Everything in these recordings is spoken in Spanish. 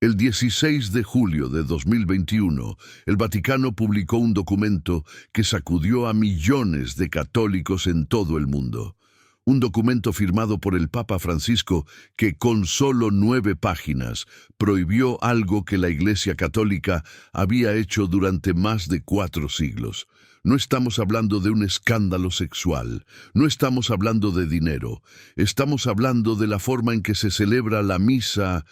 El 16 de julio de 2021, el Vaticano publicó un documento que sacudió a millones de católicos en todo el mundo. Un documento firmado por el Papa Francisco que, con solo 9 páginas, prohibió algo que la Iglesia Católica había hecho durante más de 4 siglos. No estamos hablando de un escándalo sexual, no estamos hablando de dinero, estamos hablando de la forma en que se celebra la misa,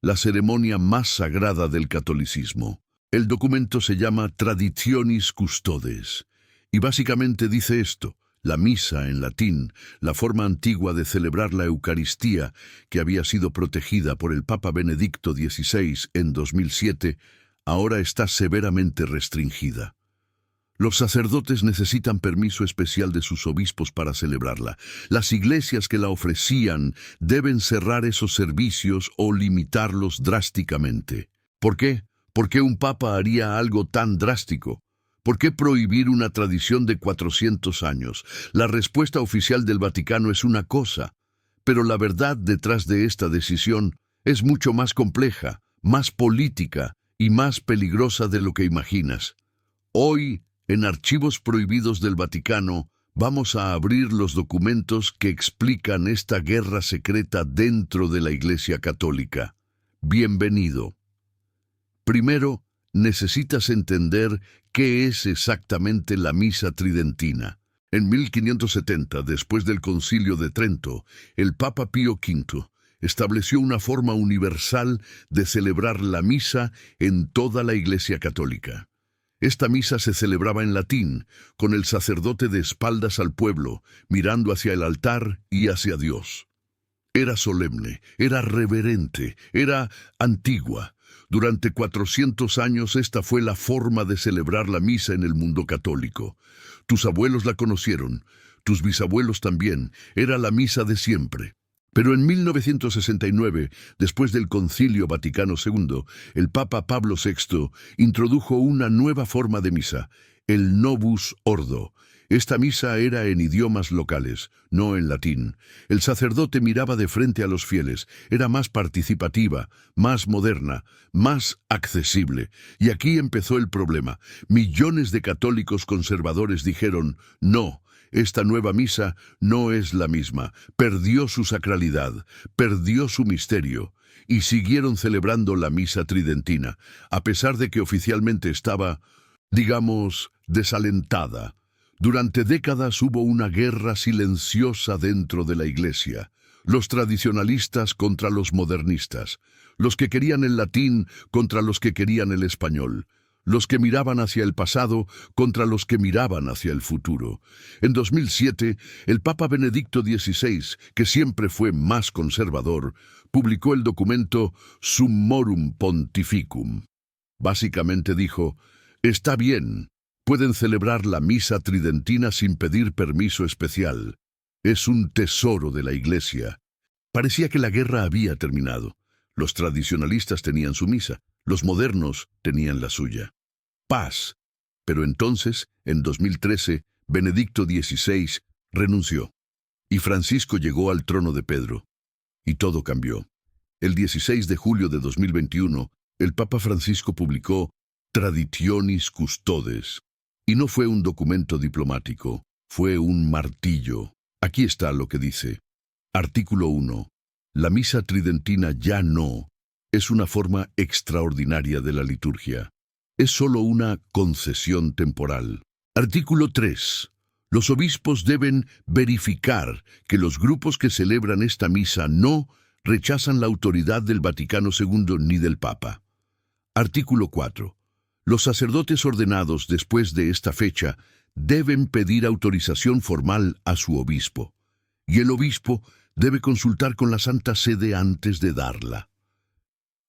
la ceremonia más sagrada del catolicismo. El documento se llama Traditionis Custodes y básicamente dice esto: la misa en latín, la forma antigua de celebrar la Eucaristía que había sido protegida por el Papa Benedicto XVI en 2007, ahora está severamente restringida. Los sacerdotes necesitan permiso especial de sus obispos para celebrarla. Las iglesias que la ofrecían deben cerrar esos servicios o limitarlos drásticamente. ¿Por qué? ¿Por qué un papa haría algo tan drástico? ¿Por qué prohibir una tradición de 400 años? La respuesta oficial del Vaticano es una cosa, pero la verdad detrás de esta decisión es mucho más compleja, más política y más peligrosa de lo que imaginas. Hoy, en Archivos Prohibidos del Vaticano, vamos a abrir los documentos que explican esta guerra secreta dentro de la Iglesia Católica. Bienvenido. Primero, necesitas entender qué es exactamente la misa tridentina. En 1570, después del Concilio de Trento, el Papa Pío V estableció una forma universal de celebrar la misa en toda la Iglesia Católica. Esta misa se celebraba en latín, con el sacerdote de espaldas al pueblo, mirando hacia el altar y hacia Dios. Era solemne, era reverente, era antigua. Durante 400 años esta fue la forma de celebrar la misa en el mundo católico. Tus abuelos la conocieron, tus bisabuelos también, era la misa de siempre. Pero en 1969, después del Concilio Vaticano II, el Papa Pablo VI introdujo una nueva forma de misa, el Novus Ordo. Esta misa era en idiomas locales, no en latín. El sacerdote miraba de frente a los fieles, era más participativa, más moderna, más accesible. Y aquí empezó el problema. Millones de católicos conservadores dijeron, no. Esta nueva misa no es la misma, perdió su sacralidad, perdió su misterio, y siguieron celebrando la misa tridentina, a pesar de que oficialmente estaba, digamos, desalentada. Durante décadas hubo una guerra silenciosa dentro de la Iglesia, los tradicionalistas contra los modernistas, los que querían el latín contra los que querían el español, los que miraban hacia el pasado contra los que miraban hacia el futuro. En 2007, el Papa Benedicto XVI, que siempre fue más conservador, publicó el documento Summorum Pontificum. Básicamente dijo, está bien, pueden celebrar la misa tridentina sin pedir permiso especial. Es un tesoro de la Iglesia. Parecía que la guerra había terminado. Los tradicionalistas tenían su misa, los modernos tenían la suya. Paz. Pero entonces, en 2013, Benedicto XVI renunció, y Francisco llegó al trono de Pedro, y todo cambió. El 16 de julio de 2021, el Papa Francisco publicó Traditionis Custodes, y no fue un documento diplomático, fue un martillo. Aquí está lo que dice. Artículo 1. La misa tridentina ya no es una forma extraordinaria de la liturgia. Es solo una concesión temporal. Artículo 3. Los obispos deben verificar que los grupos que celebran esta misa no rechazan la autoridad del Vaticano II ni del Papa. Artículo 4. Los sacerdotes ordenados después de esta fecha deben pedir autorización formal a su obispo, y el obispo debe consultar con la Santa Sede antes de darla.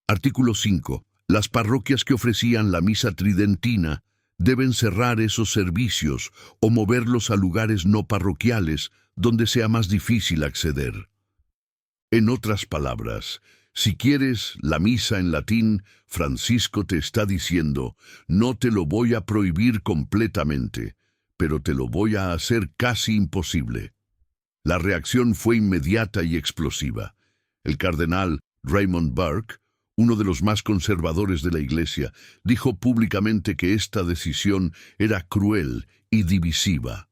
Artículo 5. Las parroquias que ofrecían la misa tridentina deben cerrar esos servicios o moverlos a lugares no parroquiales donde sea más difícil acceder. En otras palabras, si quieres la misa en latín, Francisco te está diciendo, no te lo voy a prohibir completamente, pero te lo voy a hacer casi imposible. La reacción fue inmediata y explosiva. El cardenal Raymond Burke, uno de los más conservadores de la Iglesia, dijo públicamente que esta decisión era cruel y divisiva.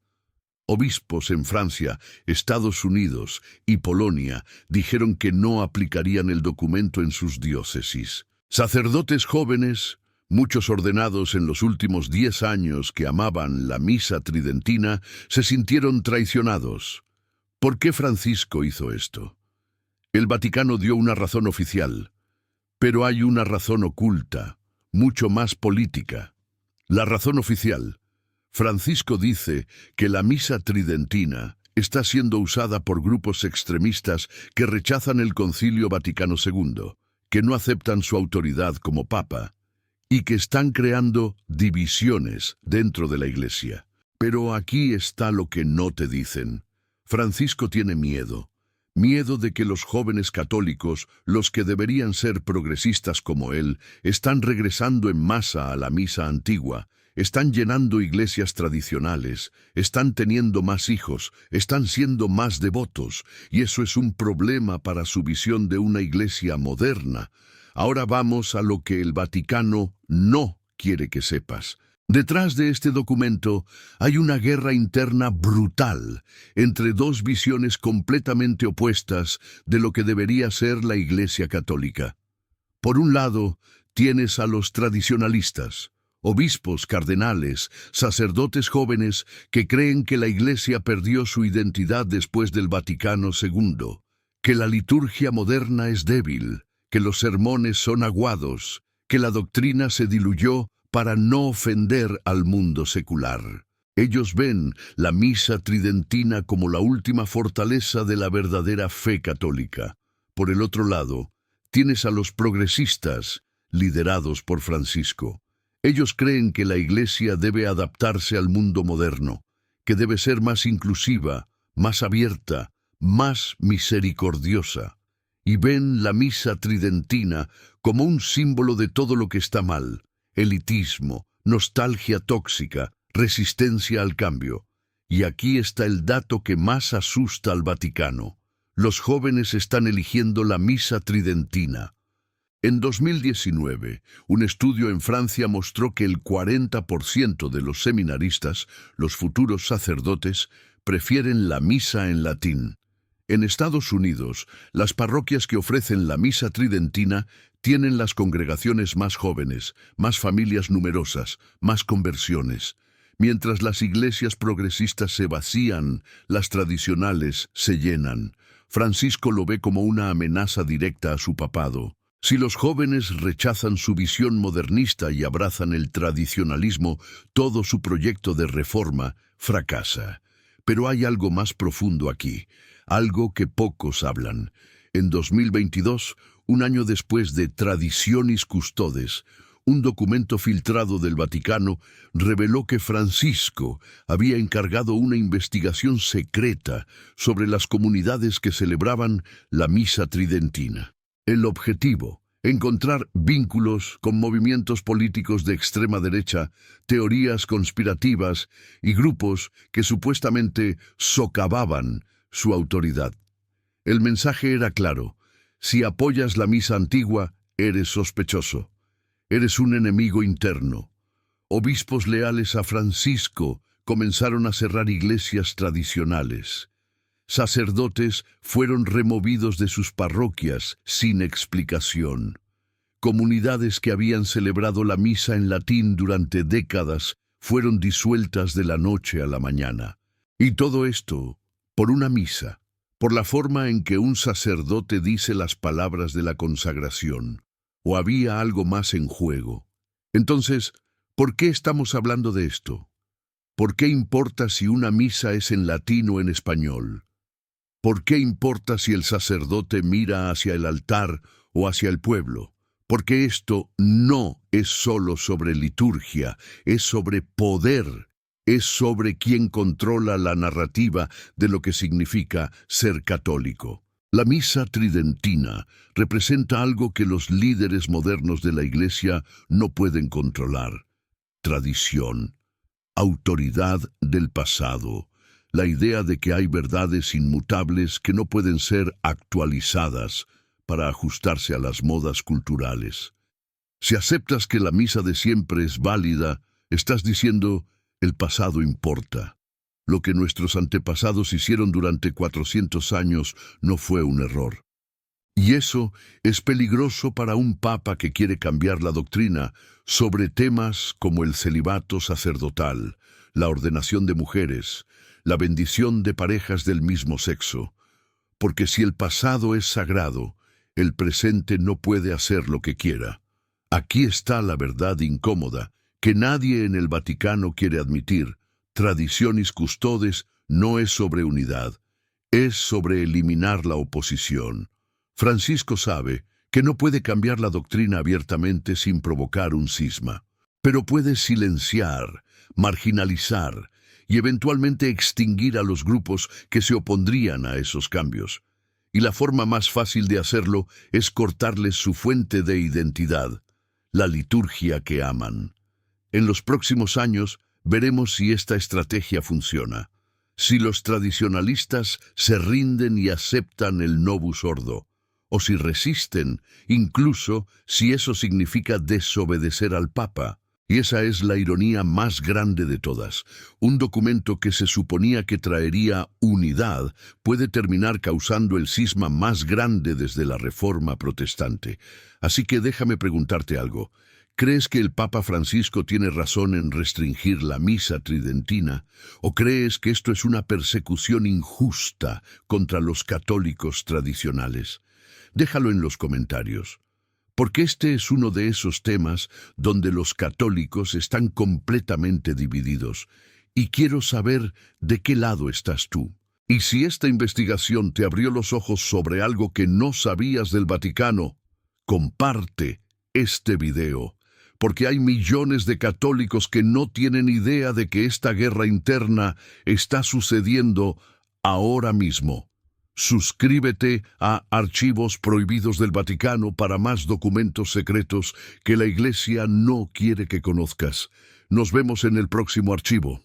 Obispos en Francia, Estados Unidos y Polonia dijeron que no aplicarían el documento en sus diócesis. Sacerdotes jóvenes, muchos ordenados en los últimos 10 años que amaban la misa tridentina, se sintieron traicionados. ¿Por qué Francisco hizo esto? El Vaticano dio una razón oficial, pero hay una razón oculta, mucho más política. La razón oficial: Francisco dice que la misa tridentina está siendo usada por grupos extremistas que rechazan el Concilio Vaticano II, que no aceptan su autoridad como Papa, y que están creando divisiones dentro de la Iglesia. Pero aquí está lo que no te dicen. Francisco tiene miedo de que los jóvenes católicos, los que deberían ser progresistas como él, están regresando en masa a la misa antigua, están llenando iglesias tradicionales, están teniendo más hijos, están siendo más devotos, y eso es un problema para su visión de una iglesia moderna. Ahora vamos a lo que el Vaticano no quiere que sepas. Detrás de este documento hay una guerra interna brutal entre dos visiones completamente opuestas de lo que debería ser la Iglesia Católica. Por un lado, tienes a los tradicionalistas, obispos, cardenales, sacerdotes jóvenes que creen que la Iglesia perdió su identidad después del Vaticano II, que la liturgia moderna es débil, que los sermones son aguados, que la doctrina se diluyó para no ofender al mundo secular. Ellos ven la misa tridentina como la última fortaleza de la verdadera fe católica. Por el otro lado, tienes a los progresistas, liderados por Francisco. Ellos creen que la Iglesia debe adaptarse al mundo moderno, que debe ser más inclusiva, más abierta, más misericordiosa, y ven la misa tridentina como un símbolo de todo lo que está mal: elitismo, nostalgia tóxica, resistencia al cambio. Y aquí está el dato que más asusta al Vaticano: los jóvenes están eligiendo la misa tridentina. En 2019, un estudio en Francia mostró que el 40% de los seminaristas, los futuros sacerdotes, prefieren la misa en latín. En Estados Unidos, las parroquias que ofrecen la misa tridentina tienen las congregaciones más jóvenes, más familias numerosas, más conversiones. Mientras las iglesias progresistas se vacían, las tradicionales se llenan. Francisco lo ve como una amenaza directa a su papado. Si los jóvenes rechazan su visión modernista y abrazan el tradicionalismo, todo su proyecto de reforma fracasa. Pero hay algo más profundo aquí, algo que pocos hablan. En 2022, un año después de Traditionis Custodes, un documento filtrado del Vaticano reveló que Francisco había encargado una investigación secreta sobre las comunidades que celebraban la misa tridentina. El objetivo: encontrar vínculos con movimientos políticos de extrema derecha, teorías conspirativas y grupos que supuestamente socavaban su autoridad. El mensaje era claro: si apoyas la misa antigua, eres sospechoso. Eres un enemigo interno. Obispos leales a Francisco comenzaron a cerrar iglesias tradicionales. Sacerdotes fueron removidos de sus parroquias sin explicación. Comunidades que habían celebrado la misa en latín durante décadas fueron disueltas de la noche a la mañana. Y todo esto por una misa, por la forma en que un sacerdote dice las palabras de la consagración. ¿O había algo más en juego? Entonces, ¿por qué estamos hablando de esto? ¿Por qué importa si una misa es en latín o en español? ¿Por qué importa si el sacerdote mira hacia el altar o hacia el pueblo? Porque esto no es solo sobre liturgia, es sobre poder, es sobre quién controla la narrativa de lo que significa ser católico. La misa tridentina representa algo que los líderes modernos de la Iglesia no pueden controlar: tradición, autoridad del pasado, la idea de que hay verdades inmutables que no pueden ser actualizadas, para ajustarse a las modas culturales. Si aceptas que la misa de siempre es válida, estás diciendo, el pasado importa. Lo que nuestros antepasados hicieron durante 400 años no fue un error. Y eso es peligroso para un papa que quiere cambiar la doctrina sobre temas como el celibato sacerdotal, la ordenación de mujeres, la bendición de parejas del mismo sexo. Porque si el pasado es sagrado, el presente no puede hacer lo que quiera. Aquí está la verdad incómoda, que nadie en el Vaticano quiere admitir. Traditionis Custodes no es sobre unidad, es sobre eliminar la oposición. Francisco sabe que no puede cambiar la doctrina abiertamente sin provocar un cisma, pero puede silenciar, marginalizar y eventualmente extinguir a los grupos que se opondrían a esos cambios. Y la forma más fácil de hacerlo es cortarles su fuente de identidad, la liturgia que aman. En los próximos años veremos si esta estrategia funciona, si los tradicionalistas se rinden y aceptan el novus ordo, o si resisten, incluso si eso significa desobedecer al Papa. Y esa es la ironía más grande de todas. Un documento que se suponía que traería unidad puede terminar causando el cisma más grande desde la Reforma protestante. Así que déjame preguntarte algo. ¿Crees que el Papa Francisco tiene razón en restringir la misa tridentina? ¿O crees que esto es una persecución injusta contra los católicos tradicionales? Déjalo en los comentarios. Porque este es uno de esos temas donde los católicos están completamente divididos, y quiero saber de qué lado estás tú. Y si esta investigación te abrió los ojos sobre algo que no sabías del Vaticano, comparte este video, porque hay millones de católicos que no tienen idea de que esta guerra interna está sucediendo ahora mismo. Suscríbete a Archivos Prohibidos del Vaticano para más documentos secretos que la Iglesia no quiere que conozcas. Nos vemos en el próximo archivo.